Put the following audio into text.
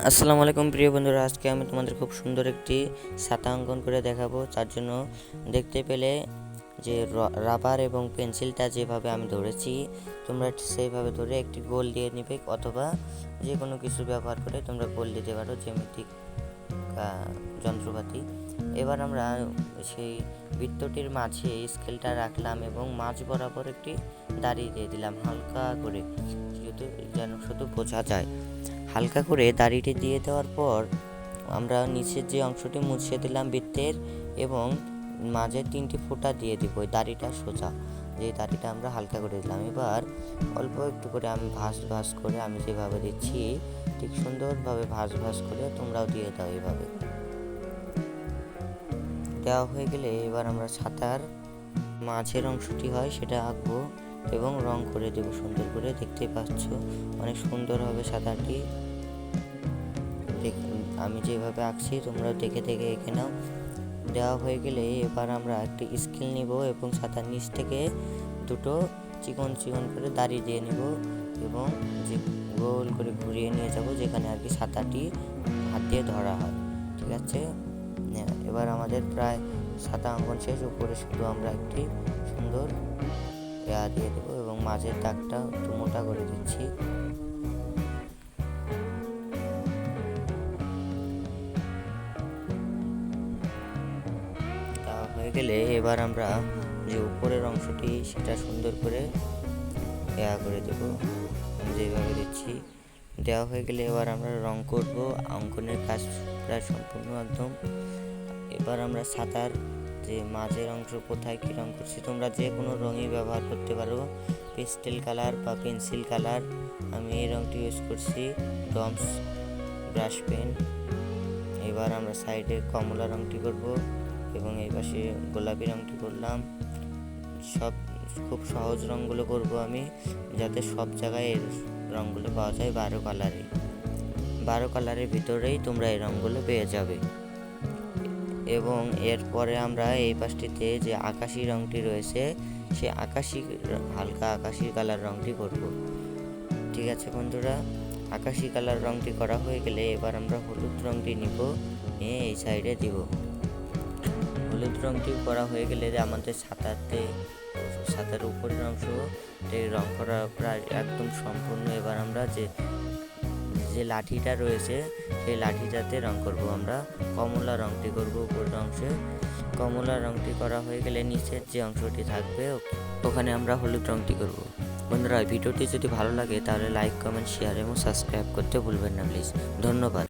আসসালামু আলাইকুম প্রিয় বন্ধুরা, আজকে আমি তোমাদের খুব সুন্দর একটি ছাতা অঙ্কন করে দেখাবো। তার জন্য দেখতে পেলে যে রাবার এবং পেন্সিলটা যেভাবে আমি ধরেছি, তোমরা সেইভাবে ধরে একটি গোল দিয়ে নিবে, অথবা যে কোনো কিছু ব্যবহার করে তোমরা গোল দিতে পারো, জ্যামিতিক যন্ত্রপাতি। এবার আমরা সেই বৃত্তটির মাঝে স্কেলটা রাখলাম এবং মাঝ বরাবর একটি দাড়ি দিয়ে দিলাম হালকা করে, যেন শুধু বোঝা যায়। হালকা করে দাড়িটি দিয়ে দেওয়ার পর আমরা নিচের যে অংশটি মুছে দিলাম বৃত্তের, এবং মাঝে 3টি ফোঁটা দিয়ে দিব ওই দাড়িটা সোজা, যে দাড়িটা আমরা হালকা করে দিলাম। এবার অল্প একটু করে আমি ভাঁজ করে, আমি যেভাবে দিচ্ছি ঠিক সুন্দরভাবে ভাঁজ করে তোমরাও দিয়ে দাও। এভাবে দেওয়া হয়ে গেলে এবার আমরা ছাতার মাঝের অংশটি হয় সেটা আঁকবো এবং রং করে দেবো সুন্দর করে। দেখতেই পাচ্ছ অনেক সুন্দর হবে ছাতাটি। আমি যেভাবে আঁকছি তোমরা দেখে এঁকে নাও। দেওয়া হয়ে গেলে এবার আমরা একটি স্কেল নিব এবং ছাতার নিচ থেকে দুটো চিকন করে দাড়ি দিয়ে নিব এবং যে গোল করে ঘুরিয়ে নিয়ে যাব যেখানে আর কি ছাতাটি হাত দিয়ে ধরা হয়। ঠিক আছে, এবার আমাদের প্রায় ছাতা অঙ্কন শেষ। উপরে শুধু আমরা একটি সুন্দর দিয়ে দেবো এবং মাঝের দাগটা একটু মোটা করে দিচ্ছি। হয়ে গেলে এবার আমরা যে উপরের অংশটি সেটা সুন্দর করে করে দেব, যেভাবে দিচ্ছি। দেওয়া হয়ে গেলে এবার আমরা রং করব। অঙ্কনের কাজ প্রায় সম্পূর্ণ একদম। এবার আমরা ছাতার যে মাঝের অংশ কোথায় কী রং করছি, তোমরা যে কোনো রঙই ব্যবহার করতে পারো, পেস্টেল কালার বা পেন্সিল কালার। আমি এই রংটি ইউজ করছি, ডমস ব্রাশ পেন। এবার আমরা সাইডে কমলা রংটি করব এবং এই পাশে গোলাপি রংটি করলাম। সব খুব সহজ রঙগুলো করব আমি, যাতে সব জায়গায় এর রঙগুলো পাওয়া যায়। 12 কালারের ভিতরেই তোমরা এই রঙগুলো পেয়ে যাবে। এবং এরপরে আমরা এই পাশটিতে যে আকাশি রঙটি রয়েছে, সে হালকা আকাশি কালার রঙটি করব। ঠিক আছে বন্ধুরা, আকাশি কালার রঙটি করা হয়ে গেলে এবার আমরা হলুদ রঙটি নিব, নিয়ে এই সাইডে দিব। হলুদ রঙটি করা হয়ে গেলে আমাদের ছাতার উপরের অংশ রং করা প্রায় একদম সম্পূর্ণ। এবার আমরা যে লাঠিটা রয়েছে সেই লাঠিটাতে রং করব। আমরা কমলা রঙটি করব উপরের অংশে। কমলা রঙটি করা হয়ে গেলে নিচের যে অংশটি থাকবে ওখানে আমরা হলুদ রঙটি করব। বন্ধুরা, ভিডিওটি যদি ভালো লাগে তাহলে লাইক, কমেন্ট, শেয়ার এবং সাবস্ক্রাইব করতে ভুলবেন না প্লিজ। ধন্যবাদ।